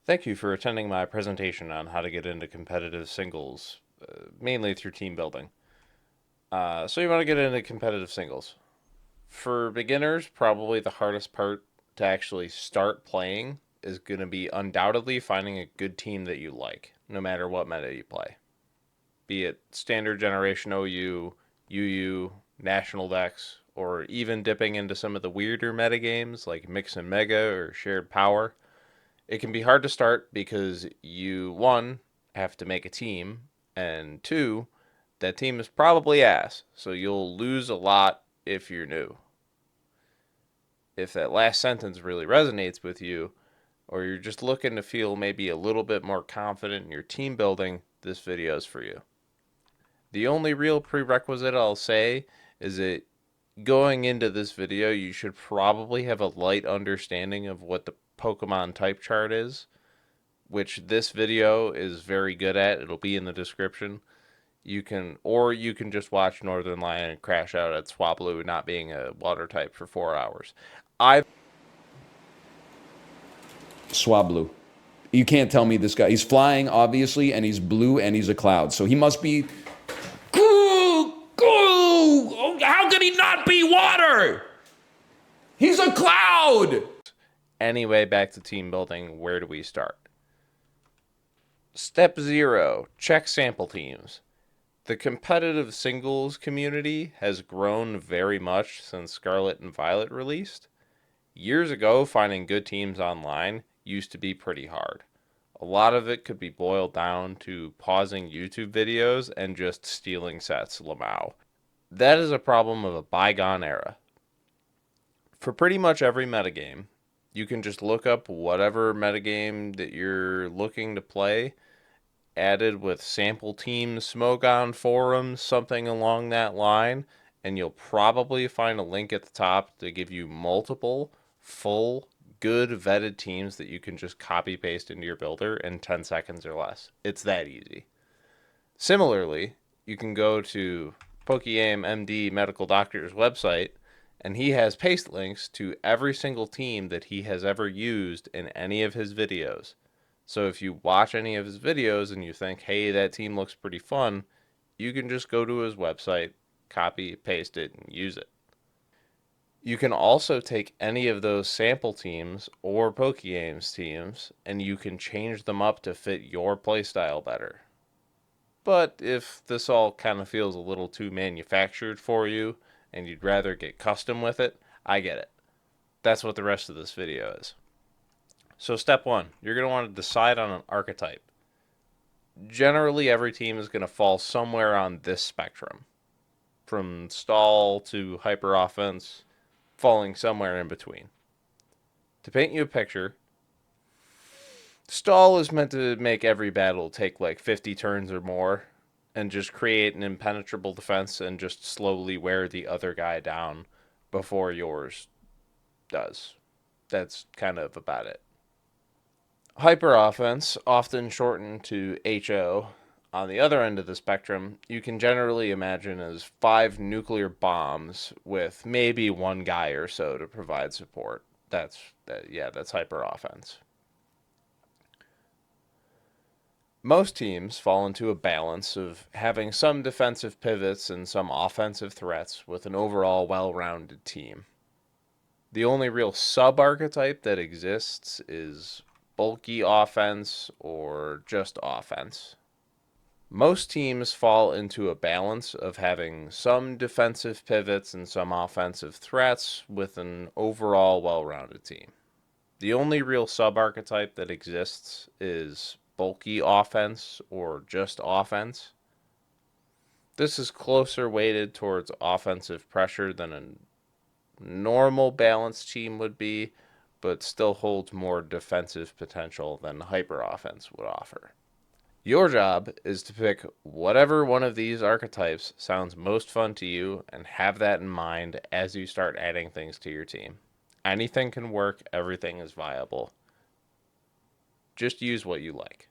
Thank you for attending my presentation on how to get into competitive singles, mainly through team building. So you want to get into competitive singles. For beginners, probably the hardest part to actually start playing is going to be undoubtedly finding a good team that you like, no matter what meta you play. Be it standard generation OU, UU, national decks, or even dipping into some of the weirder meta games like Mix and Mega or Shared Power. It can be hard to start because you, one, have to make a team, and two, that team is probably ass, so you'll lose a lot if you're new. If that last sentence really resonates with you, or you're just looking to feel maybe a little bit more confident in your team building, this video is for you. The only real prerequisite I'll say is that going into this video, you should probably have a light understanding of what the Pokemon type chart is, which this video is very good at. It'll be in the description. You can just watch Northern Lion and crash out at Swablu not being a water type for 4 hours. I Swablu. You can't tell me this guy. He's flying, obviously, and he's blue and he's a cloud. So he must be. How could he not be water? He's a cloud! Anyway, back to team building. Where do we start? Step 0, check sample teams. The competitive singles community has grown very much since Scarlet and Violet released. Years ago, finding good teams online used to be pretty hard. A lot of it could be boiled down to pausing YouTube videos and just stealing sets Lamau. That is a problem of a bygone era. For pretty much every metagame, you can just look up whatever metagame that you're looking to play, added with sample teams, Smogon forums, something along that line, and you'll probably find a link at the top to give you multiple full good vetted teams that you can just copy paste into your builder in 10 seconds or less. It's that easy. Similarly, you can go to PokeAim MD Medical Doctor's website, and he has paste links to every single team that he has ever used in any of his videos. So if you watch any of his videos and you think, hey, that team looks pretty fun, you can just go to his website, copy, paste it, and use it. You can also take any of those sample teams or PokeAim's teams, and you can change them up to fit your playstyle better. But if this all kind of feels a little too manufactured for you, and you'd rather get custom with it, I get it. That's what the rest of this video is. So step 1, you're going to want to decide on an archetype. Generally, every team is going to fall somewhere on this spectrum. From stall to hyper offense, falling somewhere in between. To paint you a picture, stall is meant to make every battle take like 50 turns or more and just create an impenetrable defense and just slowly wear the other guy down before yours does. That's kind of about it. Hyper offense, often shortened to HO, on the other end of the spectrum, you can generally imagine as 5 nuclear bombs with maybe one guy or so to provide support. That's hyper offense. Most teams fall into a balance of having some defensive pivots and some offensive threats with an overall well-rounded team. The only real sub-archetype that exists is bulky offense or just offense. Most teams fall into a balance of having some defensive pivots and some offensive threats with an overall well-rounded team. The only real sub-archetype that exists is bulky offense or just offense. This is closer weighted towards offensive pressure than a normal balanced team would be, but still holds more defensive potential than hyper offense would offer. Your job is to pick whatever one of these archetypes sounds most fun to you and have that in mind as you start adding things to your team. Anything can work, everything is viable. Just use what you like.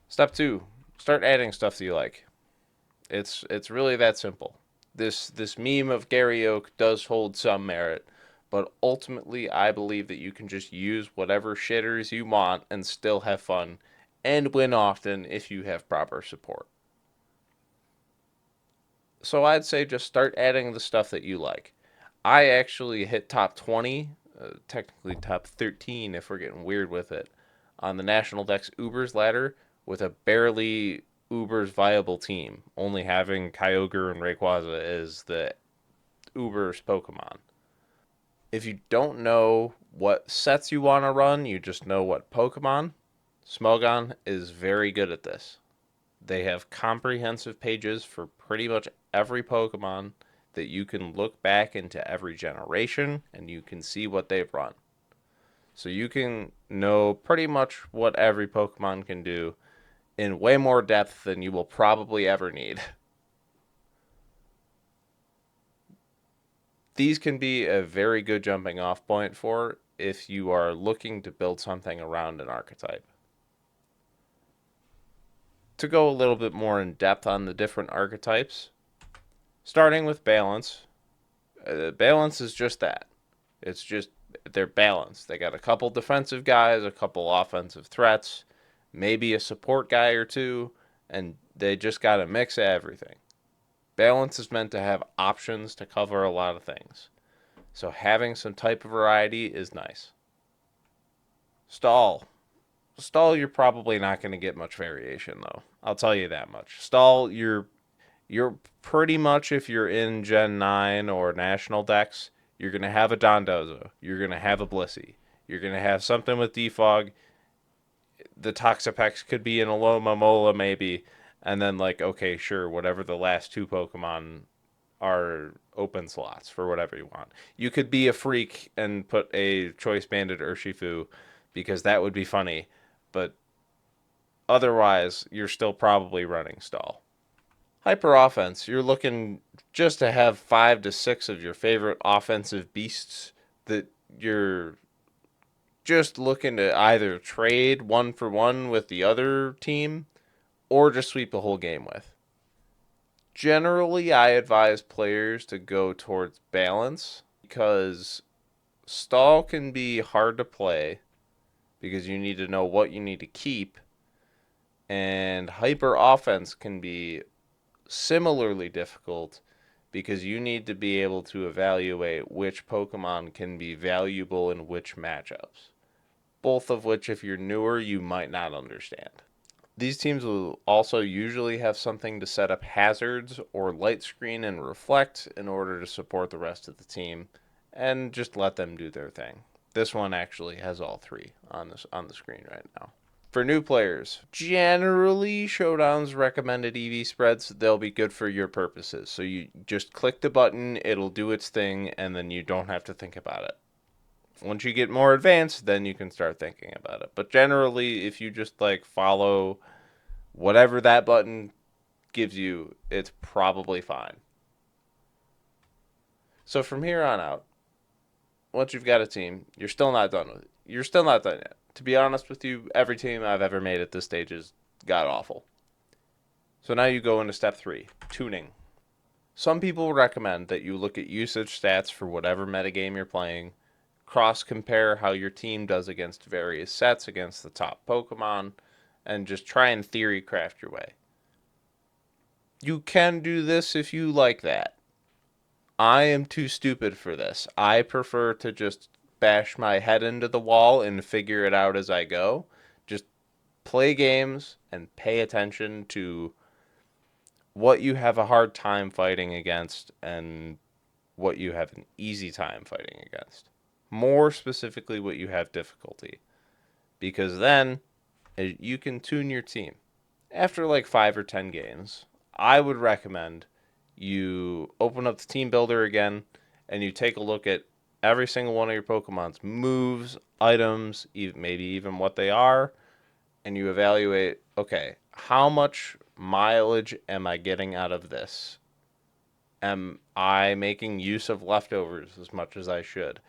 Step 2, start adding stuff that you like. It's really that simple. This meme of Gary Oak does hold some merit, But ultimately, I believe that you can just use whatever shitters you want and still have fun and win often if you have proper support. So I'd say just start adding the stuff that you like. I actually hit top 20, technically top 13 if we're getting weird with it, on the National Dex Ubers ladder with a barely Ubers viable team, only having Kyogre and Rayquaza as the Ubers Pokemon. If you don't know what sets you want to run, you just know what Pokemon, Smogon is very good at this. They have comprehensive pages for pretty much every Pokemon that you can look back into every generation and you can see what they've run. So you can know pretty much what every Pokemon can do in way more depth than you will probably ever need. These can be a very good jumping off point for if you are looking to build something around an archetype. To go a little bit more in depth on the different archetypes, starting with balance, balance is just that. It's just they're balanced. They got a couple defensive guys, a couple offensive threats, maybe a support guy or two, and they just got a mix of everything. Balance is meant to have options to cover a lot of things. So having some type of variety is nice. Stall. Stall, you're probably not going to get much variation though. I'll tell you that much. Stall, you're pretty much, if you're in Gen 9 or National Dex, you're going to have a Dondozo. You're going to have a Blissey. You're going to have something with Defog. The Toxapex could be an Aloma Mola, maybe. And then, like, okay, sure, whatever the last two Pokemon are open slots for whatever you want. You could be a freak and put a Choice Banded Urshifu because that would be funny. But otherwise, you're still probably running Stall. Hyper offense, you're looking just to have 5 to 6 of your favorite offensive beasts that you're just looking to either trade one for one with the other team or just sweep the whole game with. Generally, I advise players to go towards balance because stall can be hard to play because you need to know what you need to keep, and hyper offense can be similarly difficult because you need to be able to evaluate which Pokemon can be valuable in which matchups. Both of which, if you're newer, you might not understand. These teams will also usually have something to set up hazards or light screen and reflect in order to support the rest of the team and just let them do their thing. This one actually has all three on the screen right now. For new players, generally Showdown's recommended EV spreads, they'll be good for your purposes. So you just click the button, it'll do its thing, and then you don't have to think about it. Once you get more advanced, then you can start thinking about it. But generally, if you just like follow whatever that button gives you, it's probably fine. So from here on out, once you've got a team, you're still not done with it. You're still not done yet. To be honest with you, every team I've ever made at this stage is god awful. So now you go into step 3, tuning. Some people recommend that you look at usage stats for whatever metagame you're playing, cross compare how your team does against various sets against the top Pokemon, and just try and theory craft your way. You can do this if you like that. I am too stupid for this. I prefer to just bash my head into the wall and figure it out as I go. Just play games and pay attention to what you have a hard time fighting against and what you have an easy time fighting against. More specifically, what you have difficulty. Because then you can tune your team. After like 5 or 10 games, I would recommend you open up the team builder again and you take a look at every single one of your Pokemon's moves, items, maybe even what they are, and you evaluate, okay, how much mileage am I getting out of this? Am I making use of leftovers as much as I should?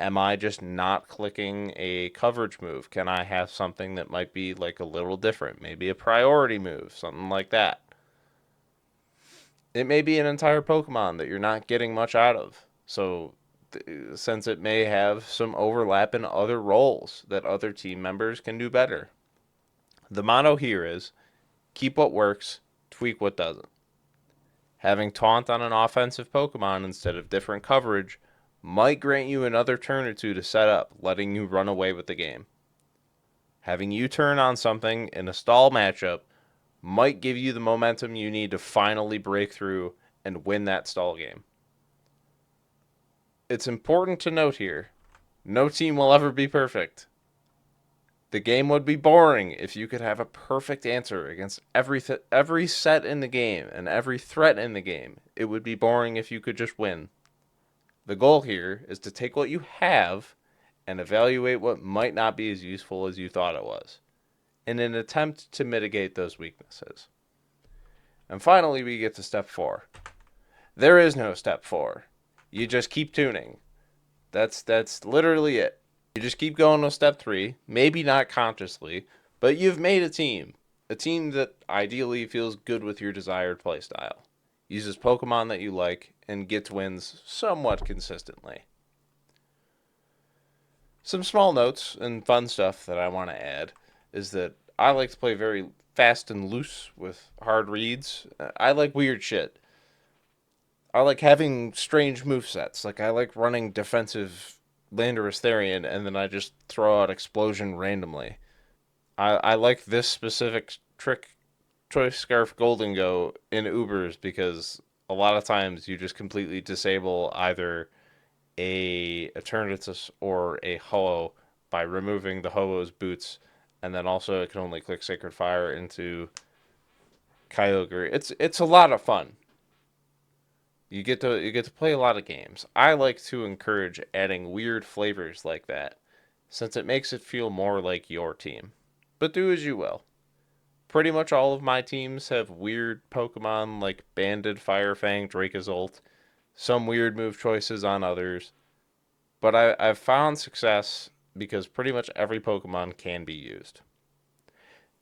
Am I just not clicking a coverage move? Can I have something that might be like a little different? Maybe a priority move, something like that. It may be an entire Pokemon that you're not getting much out of. So since it may have some overlap in other roles that other team members can do better. The motto here is keep what works, tweak what doesn't. Having taunt on an offensive Pokemon instead of different coverage might grant you another turn or two to set up, letting you run away with the game. Having you turn on something in a stall matchup might give you the momentum you need to finally break through and win that stall game. It's important to note here, no team will ever be perfect. The game would be boring if you could have a perfect answer against every set in the game and every threat in the game. It would be boring if you could just win. The goal here is to take what you have and evaluate what might not be as useful as you thought it was, in an attempt to mitigate those weaknesses. And finally, we get to step 4. There is no step 4. You just keep tuning. That's literally it. You just keep going to step 3, maybe not consciously, but you've made a team. A team that ideally feels good with your desired playstyle, uses Pokemon that you like, and gets wins somewhat consistently. Some small notes and fun stuff that I want to add is that I like to play very fast and loose with hard reads. I like weird shit. I like having strange movesets. Like, I like running defensive Landorus Therian and then I just throw out Explosion randomly. I like this specific trick Choice Scarf Golden Go in Ubers because a lot of times you just completely disable either a Eternatus or a Ho-Oh by removing the Ho-Oh's boots, and then also it can only click Sacred Fire into Kyogre. It's a lot of fun. You get to play a lot of games. I like to encourage adding weird flavors like that, since it makes it feel more like your team. But do as you will. Pretty much all of my teams have weird Pokemon like Banded, Firefang, Dracozolt, some weird move choices on others. But I've found success because pretty much every Pokemon can be used.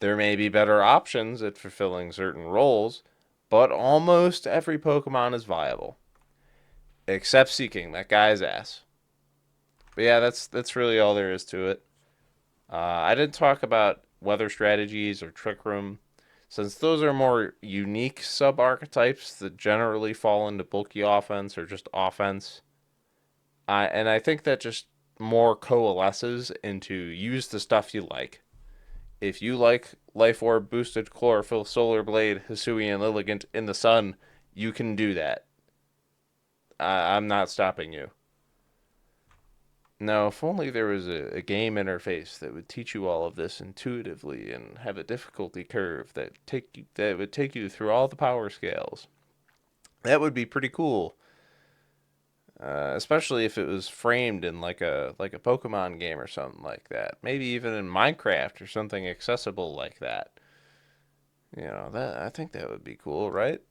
There may be better options at fulfilling certain roles, but almost every Pokemon is viable. Except Seeking, that guy's ass. But yeah, that's really all there is to it. I didn't talk about weather strategies or Trick Room, since those are more unique sub archetypes that generally fall into bulky offense or just offense. And I think that just more coalesces into use the stuff you like. If you like Life Orb boosted Chlorophyll Solar Blade, Hisuian Lilligant in the sun, you can do that. I'm not stopping you. Now, if only there was a game interface that would teach you all of this intuitively and have a difficulty curve that would take you through all the power scales. That would be pretty cool. Especially if it was framed in like a Pokemon game or something like that. Maybe even in Minecraft or something accessible like that. That I think that would be cool, right?